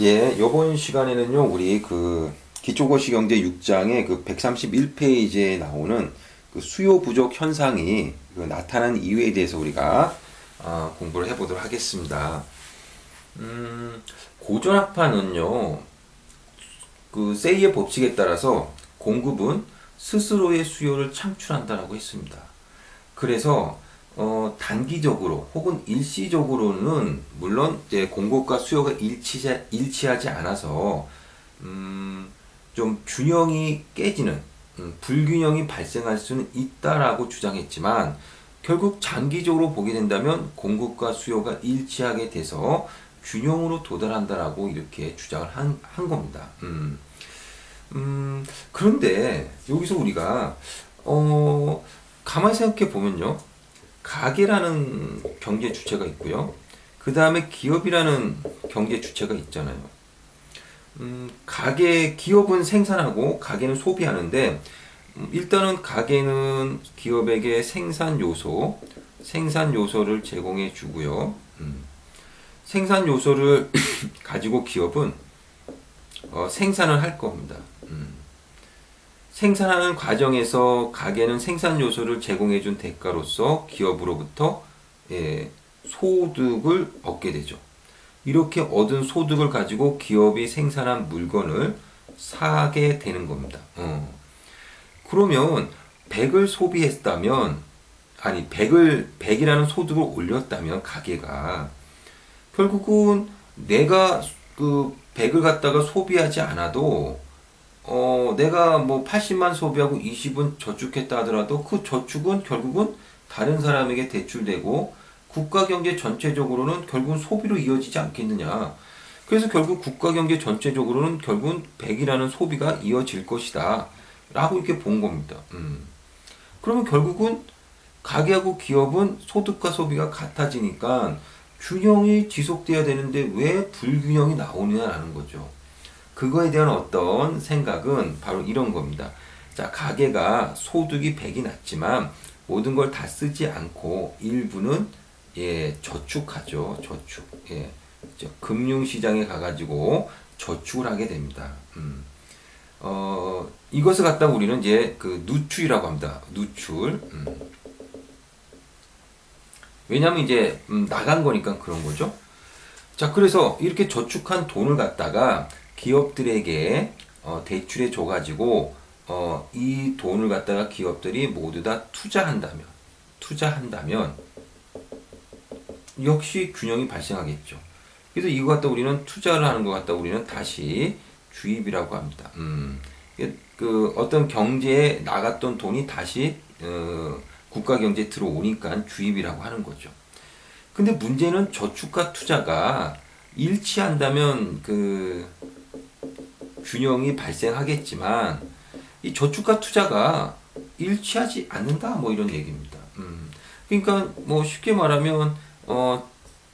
예, 요번 시간에는요, 우리 그 기초고시 경제 6장의 그 131페이지에 나오는 그 수요 부족 현상이 그 나타난 이유에 대해서 우리가 공부를 해보도록 하겠습니다. 고전학파는요, 그 세이의 법칙에 따라서 공급은 스스로의 수요를 창출한다라고 했습니다. 그래서 단기적으로 혹은 일시적으로는 물론 이제 공급과 수요가 일치하지 않아서 좀 균형이 깨지는 불균형이 발생할 수는 있다라고 주장했지만 결국 장기적으로 보게 된다면 공급과 수요가 일치하게 돼서 균형으로 도달한다라고 이렇게 주장을 한 겁니다. 그런데 여기서 우리가 가만히 생각해 보면요. 가계라는 경제 주체가 있고요. 그 다음에 기업이라는 경제 주체가 있잖아요. 기업은 생산하고 가계는 소비하는데, 일단은 가계는 기업에게 생산 요소를 제공해 주고요. 생산 요소를 가지고 기업은 생산을 할 겁니다. 생산하는 과정에서 가게는 생산 요소를 제공해 준 대가로서 기업으로부터 소득을 얻게 되죠. 이렇게 얻은 소득을 가지고 기업이 생산한 물건을 사게 되는 겁니다. 그러면 100을 소비했다면, 아니 100이라는 소득을 올렸다면 가게가 결국은 내가 그 100을 갖다가 소비하지 않아도 내가 뭐 80만 소비하고 20은 저축했다 하더라도 그 저축은 결국은 다른 사람에게 대출되고 국가 경제 전체적으로는 결국은 소비로 이어지지 않겠느냐. 그래서 결국 국가 경제 전체적으로는 결국은 100이라는 소비가 이어질 것이다. 라고 이렇게 본 겁니다. 그러면 결국은 가게하고 기업은 소득과 소비가 같아지니까 균형이 지속돼야 되는데 왜 불균형이 나오느냐라는 거죠. 그거에 대한 어떤 생각은 바로 이런 겁니다. 자, 가게가 소득이 100이 났지만 모든 걸 다 쓰지 않고 일부는 저축하죠. 저축. 금융시장에 가가지고 저축을 하게 됩니다. 이것을 갖다 우리는 이제 그 누출이라고 합니다. 누출. 왜냐면 이제 나간 거니까 그런 거죠. 자, 그래서 이렇게 저축한 돈을 갖다가 기업들에게 대출해 줘가지고 이 돈을 갖다가 기업들이 모두 다 투자한다면 역시 균형이 발생하겠죠. 그래서 이거 갖다 우리는 투자를 하는 것 갖다 우리는 다시 주입이라고 합니다. 그 어떤 경제에 나갔던 돈이 다시 국가 경제에 들어오니까 주입이라고 하는 거죠. 근데 문제는 저축과 투자가 일치한다면 그 균형이 발생하겠지만 이 저축과 투자가 일치하지 않는다 뭐 이런 얘기입니다. 그러니까 뭐 쉽게 말하면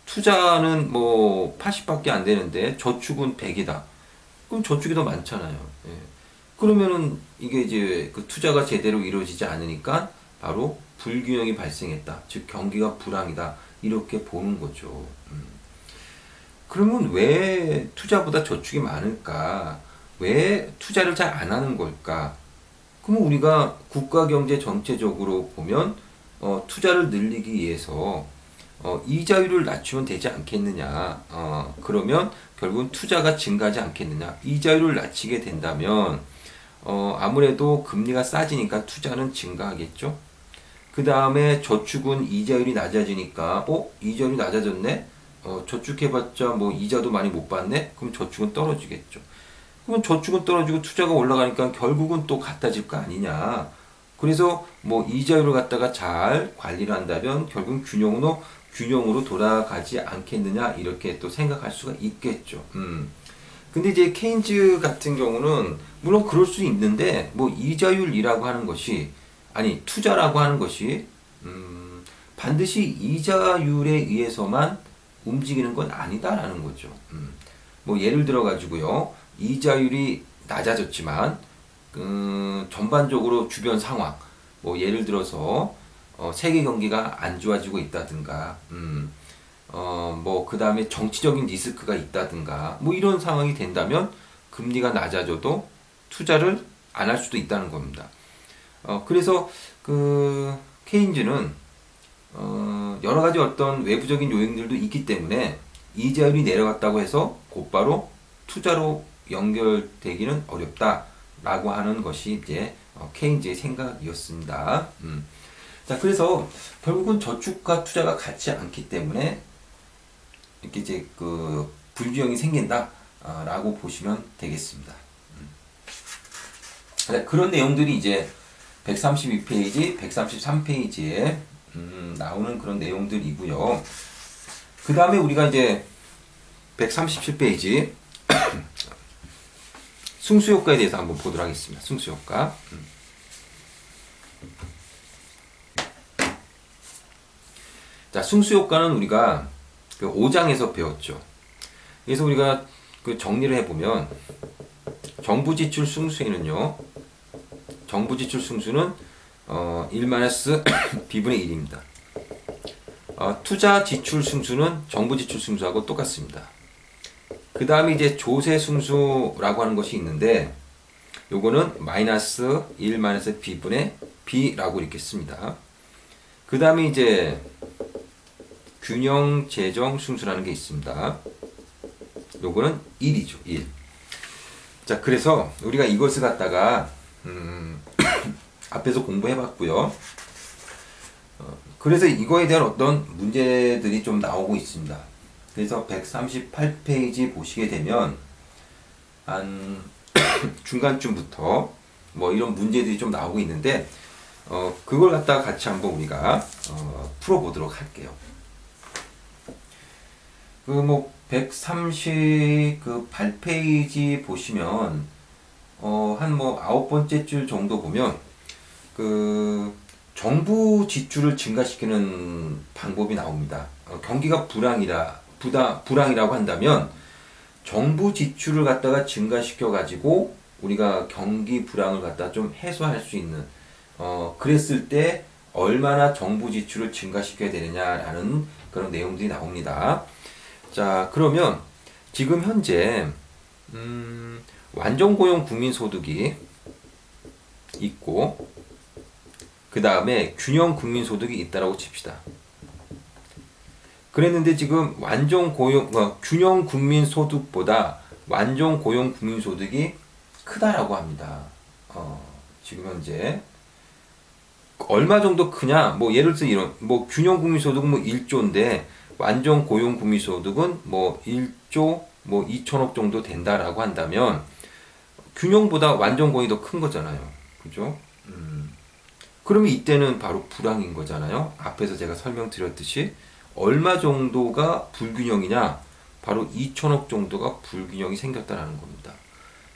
투자는 뭐 80밖에 안 되는데 저축은 100이다. 그럼 저축이 더 많잖아요. 예. 그러면은 이게 이제 그 투자가 제대로 이루어지지 않으니까 바로 불균형이 발생했다. 즉 경기가 불황이다. 이렇게 보는 거죠. 그러면 왜 투자보다 저축이 많을까? 왜 투자를 잘 안 하는 걸까? 그러면 우리가 국가 경제 전체적으로 보면 투자를 늘리기 위해서 이자율을 낮추면 되지 않겠느냐? 그러면 결국은 투자가 증가하지 않겠느냐? 이자율을 낮추게 된다면 아무래도 금리가 싸지니까 투자는 증가하겠죠? 그 다음에 저축은 이자율이 낮아지니까 이자율이 낮아졌네? 저축해봤자 뭐 이자도 많이 못 받네? 그럼 저축은 떨어지겠죠. 그러면 저축은 떨어지고 투자가 올라가니까 결국은 또 같아질 거 아니냐. 그래서 뭐 이자율을 갖다가 잘 관리를 한다면 결국은 균형으로 돌아가지 않겠느냐 이렇게 또 생각할 수가 있겠죠. 근데 이제 케인즈 같은 경우는 물론 그럴 수 있는데 뭐 이자율이라고 하는 것이 아니 투자라고 하는 것이 반드시 이자율에 의해서만 움직이는 건 아니다라는 거죠. 뭐 예를 들어 가지고요. 이자율이 낮아졌지만 전반적으로 주변 상황 뭐 예를 들어서 세계 경기가 안 좋아지고 있다든가 뭐 그 다음에 정치적인 리스크가 있다든가 뭐 이런 상황이 된다면 금리가 낮아져도 투자를 안 할 수도 있다는 겁니다. 그래서 그 케인즈는 여러 가지 어떤 외부적인 요인들도 있기 때문에 이자율이 내려갔다고 해서 곧바로 투자로 연결되기는 어렵다라고 하는 것이 이제 케인즈의 생각이었습니다. 자, 그래서 결국은 저축과 투자가 같지 않기 때문에 이렇게 이제 그 불균형이 생긴다라고 보시면 되겠습니다. 그런 내용들이 이제 132페이지, 133페이지에 나오는 그런 내용들이고요. 그 다음에 우리가 이제 137페이지 승수효과에 대해서 한번 보도록 하겠습니다. 승수효과. 자, 승수효과는 우리가 그 5장에서 배웠죠. 그래서 우리가 그 정리를 해보면 정부 지출 승수에는요, 정부 지출 승수는 1-B분의 1입니다. 투자 지출 승수는 정부 지출 승수하고 똑같습니다. 그 다음에 이제 조세 승수라고 하는 것이 있는데, 요거는 -1 B분의 B라고 이렇게 씁니다. 그 다음에 이제 균형 재정 승수라는 게 있습니다. 요거는 1이죠. 1. 자, 그래서 우리가 이것을 갖다가 앞에서 공부해 봤고요. 그래서 이거에 대한 어떤 문제들이 좀 나오고 있습니다. 그래서 138페이지 보시게 되면 한 중간쯤부터 뭐 이런 문제들이 좀 나오고 있는데 그걸 갖다가 같이 한번 우리가 풀어보도록 할게요. 그 뭐 138페이지 보시면 한 뭐 9번째 줄 정도 보면 그 정부 지출을 증가시키는 방법이 나옵니다. 경기가 불황이라고 한다면 정부 지출을 갖다가 증가시켜 가지고 우리가 경기 불황을 갖다 좀 해소할 수 있는 그랬을 때 얼마나 정부 지출을 증가시켜야 되느냐라는 그런 내용들이 나옵니다. 자, 그러면 지금 현재 완전고용 국민소득이 있고 그 다음에 균형 국민소득이 있다라고 칩시다. 그랬는데 지금 균형 국민소득보다 완전고용 국민소득이 크다라고 합니다. 지금 현재 얼마 정도 크냐? 뭐 예를 들어서 이런 뭐 균형 국민소득은 뭐 1조인데 완전 고용 국민소득은 뭐 1조 뭐 2천억 정도 된다라고 한다면 균형보다 완전 고용이 더 큰 거잖아요. 그죠? 그러면 이때는 바로 불황인 거잖아요. 앞에서 제가 설명드렸듯이 얼마 정도가 불균형이냐? 바로 2천억 정도가 불균형이 생겼다라는 겁니다.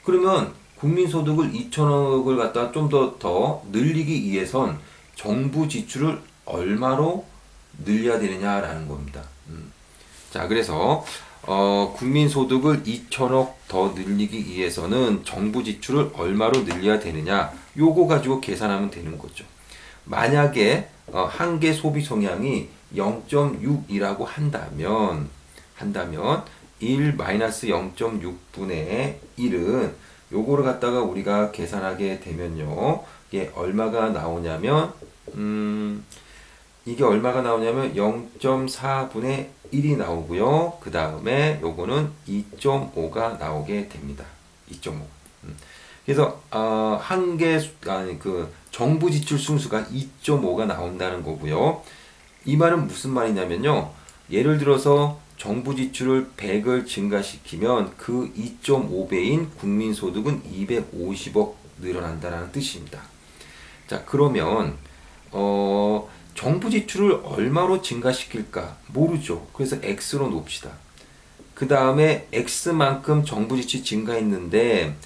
그러면 국민소득을 2천억을 갖다가 좀 더 늘리기 위해선 정부 지출을 얼마로 늘려야 되느냐라는 겁니다. 자, 그래서 국민소득을 2천억 더 늘리기 위해서는 정부 지출을 얼마로 늘려야 되느냐, 요거 가지고 계산하면 되는 거죠. 만약에 한계 소비 성향이 0.6이라고 한다면 1-0.6분의 1은 요거를 갖다가 우리가 계산하게 되면요, 이게 얼마가 나오냐면 이게 얼마가 나오냐면 0.4분의 1이 나오고요. 그 다음에 요거는 2.5가 나오게 됩니다. 2.5. 그래서 그 정부 지출 승수가 2.5가 나온다는 거고요. 이 말은 무슨 말이냐면요. 예를 들어서 정부 지출을 100을 증가시키면 그 2.5배인 국민소득은 250억 늘어난다는 뜻입니다. 자, 그러면 정부 지출을 얼마로 증가시킬까? 모르죠. 그래서 X로 놓읍시다. 그 다음에 X만큼 정부 지출이 증가했는데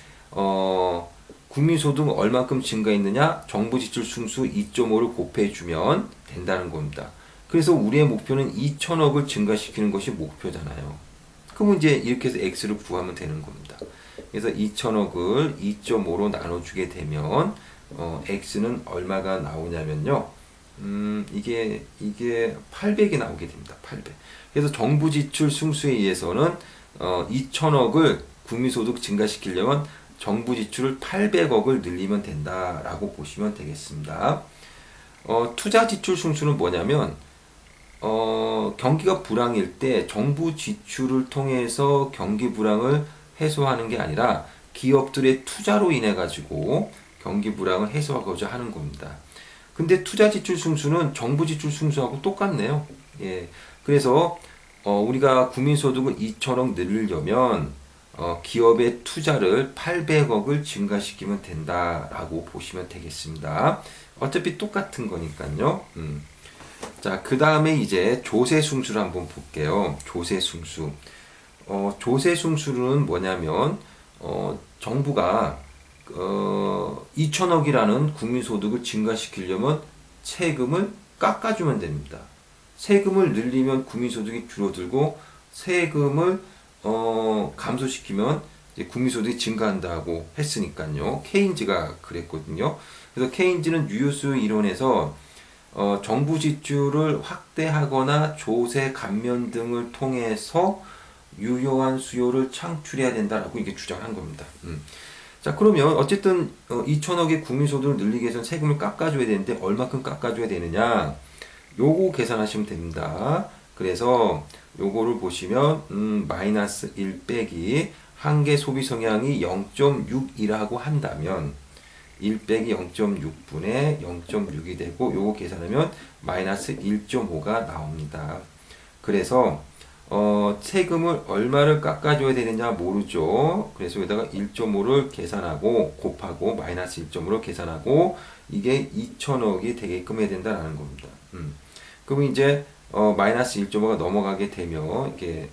국민소득은 얼만큼 증가했느냐? 정부 지출 승수 2.5를 곱해주면 된다는 겁니다. 그래서 우리의 목표는 2천억을 증가시키는 것이 목표잖아요. 그러면 이제 이렇게 해서 X를 구하면 되는 겁니다. 그래서 2천억을 2.5로 나눠주게 되면 X는 얼마가 나오냐면요. 이게 800이 나오게 됩니다. 800. 그래서 정부 지출 승수에 의해서는 2천억을 국민소득 증가시키려면 정부 지출을 800억을 늘리면 된다라고 보시면 되겠습니다. 투자 지출 승수는 뭐냐면 경기가 불황일 때 정부 지출을 통해서 경기 불황을 해소하는 게 아니라 기업들의 투자로 인해 가지고 경기 불황을 해소하고자 하는 겁니다. 근데 투자 지출 승수는 정부 지출 승수하고 똑같네요. 예. 그래서 우리가 국민소득을 2천억 늘리려면 기업의 투자를 800억을 증가시키면 된다라고 보시면 되겠습니다. 어차피 똑같은 거니까요. 자, 그 다음에 이제 조세숭수를 한번 볼게요. 조세숭수. 조세숭수는 뭐냐면, 정부가, 2천억이라는 국민소득을 증가시키려면 세금을 깎아주면 됩니다. 세금을 늘리면 국민소득이 줄어들고, 세금을, 감소시키면 이제 국민소득이 증가한다고 했으니까요. 케인즈가 그랬거든요. 그래서 케인즈는 뉴스 이론에서 정부 지출을 확대하거나 조세 감면 등을 통해서 유효한 수요를 창출해야 된다라고 이게 주장한 겁니다. 자, 그러면 어쨌든 2천억의 국민소득을 늘리기 위해서는 세금을 깎아줘야 되는데 얼마큼 깎아줘야 되느냐? 요거 계산하시면 됩니다. 그래서 요거를 보시면 마이너스 1 빼기 한계 소비 성향이 0.6이라고 한다면 1 빼기 0.6분의 0.6이 되고 요거 계산하면 마이너스 1.5가 나옵니다. 그래서 세금을 얼마를 깎아줘야 되느냐 모르죠. 그래서 여기다가 1.5를 계산하고 곱하고 마이너스 1.5를 계산하고 이게 2천억이 되게끔 해야 된다라는 겁니다. 그럼 이제 마이너스 1.5가 넘어가게 되면 이렇게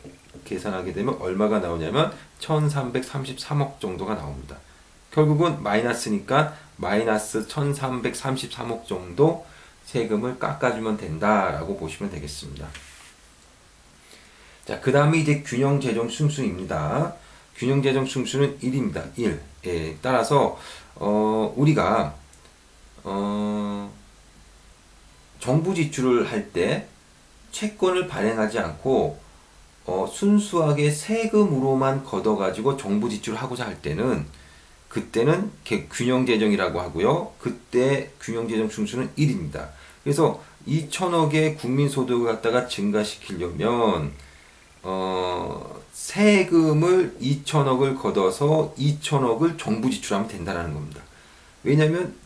계산하게 되면 얼마가 나오냐면 1333억 정도가 나옵니다. 결국은 마이너스니까 마이너스 1333억 정도 세금을 깎아주면 된다라고 보시면 되겠습니다. 자, 그 다음에 이제 균형재정 승수입니다. 균형재정 승수는 1입니다. 1. 예, 따라서 우리가 정부 지출을 할 때 채권을 발행하지 않고 순수하게 세금으로만 걷어가지고 정부 지출을 하고자 할 때는 그때는 균형재정이라고 하고요. 그때 균형재정 승수는 1입니다. 그래서 2천억의 국민소득을 갖다가 증가시키려면 세금을 2천억을 걷어서 2천억을 정부 지출하면 된다는 겁니다. 왜냐하면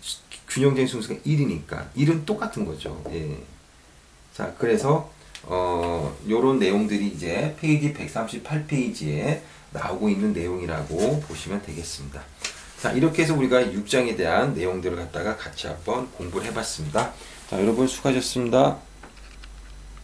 균형재정 승수가 1이니까 1은 똑같은 거죠. 예. 자, 그래서 요런 내용들이 이제 페이지 138페이지에 나오고 있는 내용이라고 보시면 되겠습니다. 자, 이렇게 해서 우리가 6장에 대한 내용들을 갖다가 같이 한번 공부를 해봤습니다. 자, 여러분 수고하셨습니다.